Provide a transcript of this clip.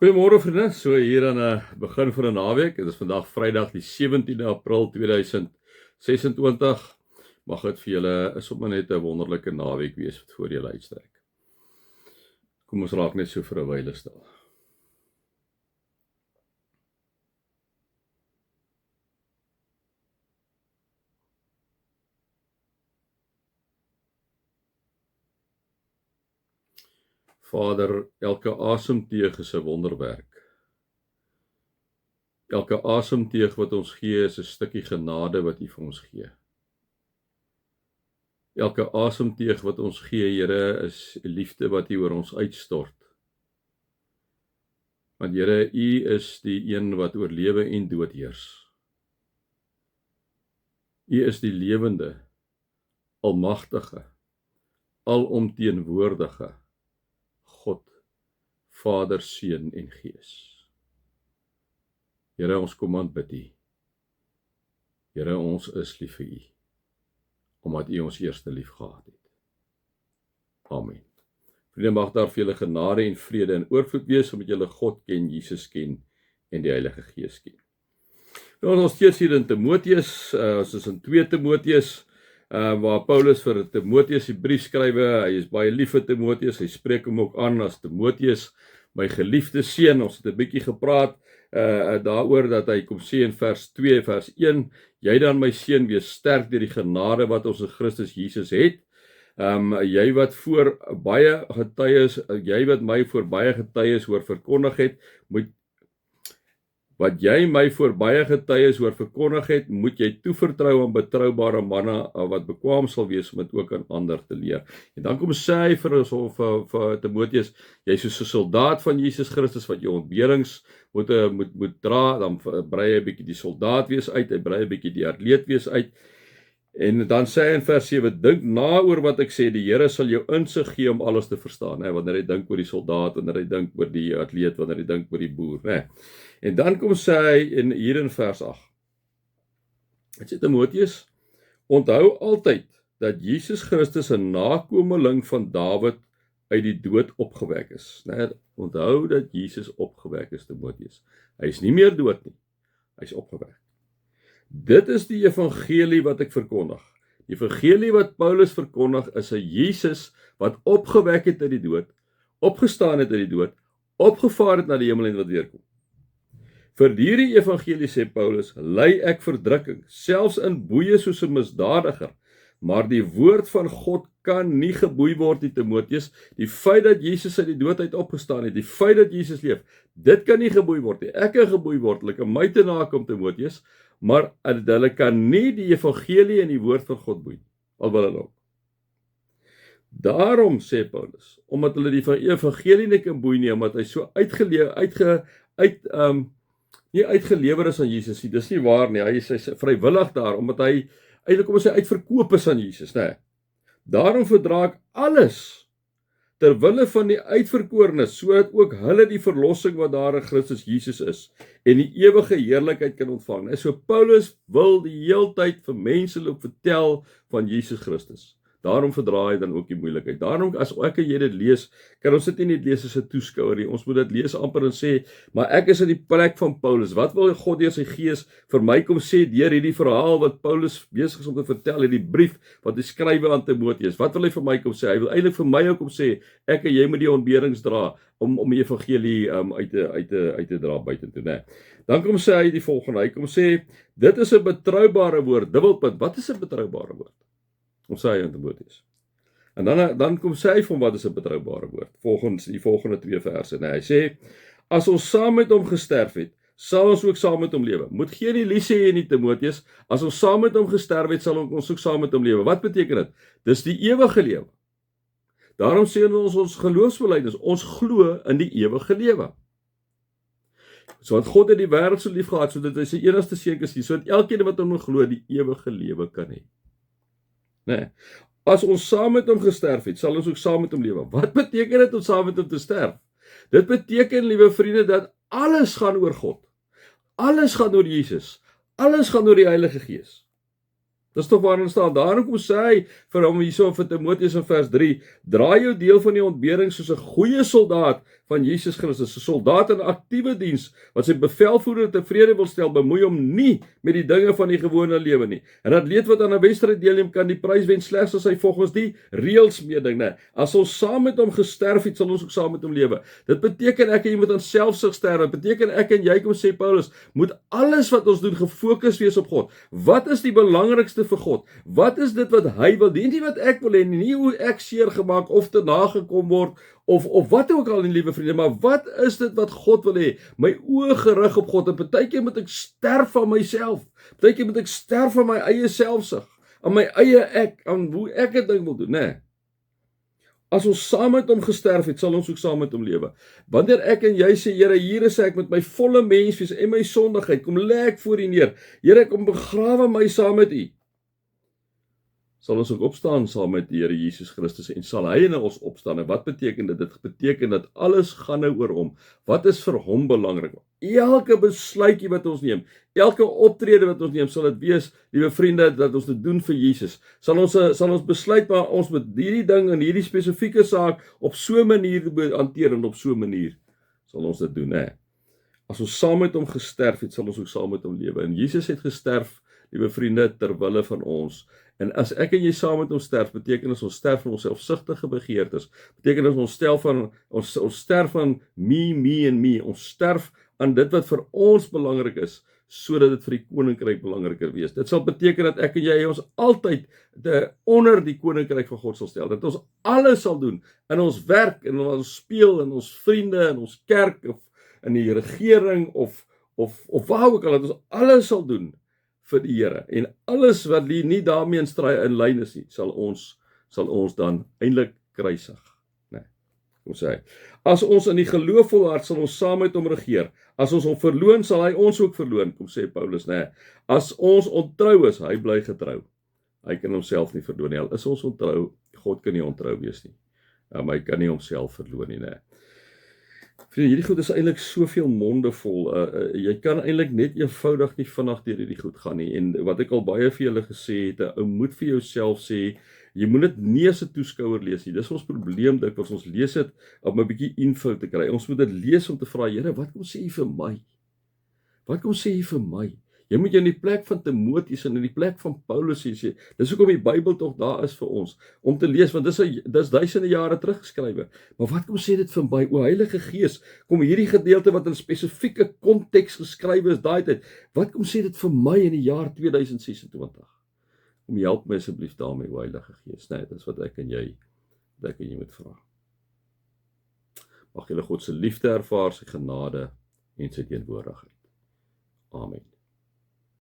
Goeiemôre vriende, so hier aan 'n begin van 'n naweek. Dit is vandag Vrydag die 17de April 2026. Mag dit vir julle sommer net 'n wonderlike naweek wees wat voor julle uitstrek. Kom ons raak net so vir 'n wyle stil. Vader, elke asemteug is 'n wonderwerk. Elke asemteug wat ons gee is 'n stukkie genade wat U vir ons gee. Elke asemteug wat ons gee, Here, is liefde wat U oor ons uitstort. Want Here, U is die een wat oor lewe en dood heers. U is die lewende, almagtige, alomteenwoordige God, Vader, Seun en Gees. Here, ons kom aanbid U. Here, ons is lief vir U, omdat U ons eerste lief gehad het. Amen. Vriende, mag daar vir julle genade en vrede en oorvloed wees, omdat julle God ken, Jesus ken en die Heilige Gees ken. Nou, ons steeds hier in Timoteus, ons is in 2 Timoteus, waar Paulus vir Timoteus die brief skrywe. Hy is baie lief vir Timoteus, hy spreek hom ook aan as Timoteus, my geliefde seun. Ons het 'n bietjie gepraat daaroor dat hy kom sê in vers 2, vers 1, jy dan my seun wees sterk deur die genade wat ons in Christus Jesus het. Jy wat voor baie getuies, jy wat my voor baie getuies hoor verkondig het, wat jy my voor baie getuies hoor verkondig het, moet jy toevertrou aan betroubare manne wat bekwaam sal wees om dit ook aan ander te leer. En dan kom sê hy vir Timoteus, jy is soos 'n soldaat van Jesus Christus wat jou ontberings moet dra, dan brei hy 'n bietjie die soldaat wees uit, hy brei 'n bietjie die atleet wees uit. En dan sê hy in vers 7, dink na oor wat ek sê, die Here sal jou insig gee om alles te verstaan, wanneer hy dink oor die soldaat, wanneer hy dink oor die atleet, wanneer hy dink oor die boer, En dan kom sê hy hier in vers 8, hy sê Timoteus, onthou altyd dat Jesus Christus 'n nakomeling van Dawid uit die dood opgewek is. Onthou dat Jesus opgewek is, Timoteus. Hy is nie meer dood nie, hy is opgewek. Dit is die evangelie wat ek verkondig. Die evangelie wat Paulus verkondig is 'n Jesus wat opgewek het uit die dood, opgestaan het uit die dood, opgevaar het na die hemel en wat weerkom. Vir hierdie evangelie, sê Paulus, ly ek verdrukking, selfs in boeye soos 'n misdadiger, maar die woord van God kan nie geboei word nie, Timoteus. Die feit dat Jesus uit die dood uit opgestaan het, die feit dat Jesus leef, dit kan nie geboei word nie. Ek kan geboei word, hulle kan my te nakom, Timoteus, maar hulle kan nie die evangelie en die woord van God boei, alwil hulle ook. Daarom, sê Paulus, omdat hulle die evangelie nie kan boei nie, omdat hy so nie uitgelewer is aan Jesus nie, dis nie waar nie, hy is vrywillig daar, omdat hy eintlik kom ons sê uitverkoop is aan Jesus, Daarom verdra ek alles ter wille van die uitverkorenes, sodat ook hulle die verlossing wat daar in Christus Jesus is en die ewige heerlikheid kan ontvang. So Paulus wil die heeltyd vir mense loop vertel van Jesus Christus. Daarom verdra hy dan ook die moeilikheid. Daarom as ek en jy dit lees, kan ons dit nie net lees as 'n toeskouer nie. Ons moet dit lees amper en sê, maar ek is in die plek van Paulus. Wat wil God deur sy Gees vir my kom sê deur hierdie verhaal wat Paulus besig is om te vertel, hierdie brief wat hy skryf aan Timoteus? Wat wil hy vir my kom sê? Hy wil eintlik vir my ook kom sê, ek en jy moet die ontberings dra om die evangelie uit te dra buitentoe, Dan kom sê hy die volgende. Hy kom sê, dit is 'n betroubare woord, dubbelpunt. Wat is 'n betroubare woord? Kom sê hy aan Timoteus. En dan kom sê hy vir hom wat is 'n betroubare woord, volgens die volgende 2 verse. Hy sê, as ons saam met hom gesterf het, sal ons ook saam met hom lewe. Moet geen illusie hê nie, Timoteus, as ons saam met hom gesterf het, sal ons ook saam met hom lewe. Wat beteken dit? Dis die ewige lewe. Daarom sê ons geloofsbelijdenis, ons glo in die ewige lewe. So wat God het die wêreld so lief gehad, sodat hy sy enigste seun gestuur, sodat elkeen wat hom glo die ewige lewe kan hê. As ons saam met hom gesterf het, sal ons ook saam met hom lewe. Wat beteken dit om saam met hom te sterf? Dit beteken, liewe vriende, dat alles gaan oor God. Alles gaan oor Jesus. Alles gaan oor die Heilige Gees. Dis tog waarin staan. Daarom kom sê hy vir hom hierso vir Timoteus in vers 3, draai jou deel van die ontbering soos 'n goeie soldaat van Jesus Christus, 'n soldaat in aktiewe diens wat sy bevelvoerder tevrede wil stel, bemoei hom nie met die dinge van die gewone lewe nie. 'n Atleet wat aan 'n wedstryd deelneem, kan die prys wen slegs as hy volgens die reëls meeding, né? As ons saam met hom gesterf het, sal ons ook saam met hom lewe. Dit beteken ek en jy moet aan selfsug sterf. Dit beteken ek en jy, kom sê Paulus, moet alles wat ons doen gefokus wees op God. Wat is die belangrikste vir God? Wat is dit wat hy wil? Nie wat ek wil hê nie hoe ek seer gemaak of te nagekom word of wat ook al, liewe vriende, maar wat is dit wat God wil hê? My oë gerig op God. En partykeer moet ek sterf van myself. Partykeer moet ek sterf van my eie selfsug, aan my eie ek, aan hoe ek 'n ding wil doen, né? As ons saam met hom gesterf het, sal ons ook saam met hom lewe. Wanneer ek en jy sê, Here, hier is ek met my volle menswees en my sondigheid, kom lê ek voor U neer. Here, kom begrawe my saam met U. Sal ons ook opstaan saam met die Here Jesus Christus en sal hy in ons opstaan. En wat beteken dit? Dit beteken dat alles gaan nou oor hom. Wat is vir hom belangrik? Elke besluitjie wat ons neem, elke optrede wat ons neem, sal dit wees, liewe vriende, dat ons dit doen vir Jesus. Sal ons besluit maar ons moet hierdie ding en hierdie spesifieke saak op so 'n manier hanteer en op so 'n manier sal ons dit doen, hè. As ons saam met hom gesterf het, sal ons ook saam met hom lewe. En Jesus het gesterf, liewe vriende, ter wille van ons. En as ek en jy saam met hom sterf, beteken ons sterf van ons selfsugtige begeertes. Beteken ons sterf van me en me. Ons sterf aan dit wat vir ons belangrik is, sodat dit vir die koninkryk belangriker wees. Dit sal beteken dat ek en jy ons altyd onder die koninkryk van God sal stel. Dat ons alles sal doen in ons werk, in ons speel, in ons vriende, in ons kerk of in die regering of waar ook al, dat ons alles sal doen vir die Here. En alles wat nie daarmee in lyn is nie, sal ons dan eintlik kruisig. Nee. Kom sê hy. As ons in die geloof volhard, sal ons saam met hom regeer. As ons hom verloon, sal hy ons ook verloon, kom sê Paulus, nee. As ons ontrou is, hy bly getrou. Hy kan homself nie verloon nie. Al is ons ontrou, God kan nie ontrou wees nie. Maar hy kan nie homself verloon nie, nee. Vriende, hierdie goed is eintlik soveel monde vol. Jy kan eintlik net eenvoudig nie vinnig deur hierdie goed gaan nie. En wat ek al baie vir julle gesê het, 'n ou moet vir jouself sê, jy moet dit nie as 'n toeskouer lees nie. Dis ons probleem dikwels, ons lees dit om 'n bietjie info te kry. Ons moet dit lees om te vra, Here, wat kom sê U vir my? Wat kom sê U vir my? Jy moet jou in die plek van Timoteus en in die plek van Paulus sê. Dis hoekom die Bybel tog daar is vir ons om te lees, want dis duisende jare teruggeskrywe. Maar wat kom sê dit vir my? O Heilige Gees, kom hierdie gedeelte wat in spesifieke konteks geskrywe is daai tyd. Wat kom sê dit vir my in die jaar 2026? Kom help my asseblief daarmee, o Heilige Gees. Nee, dis wat ek en jy moet vra. Mag julle God se liefde ervaar, sy genade en sy teenwoordigheid. Amen.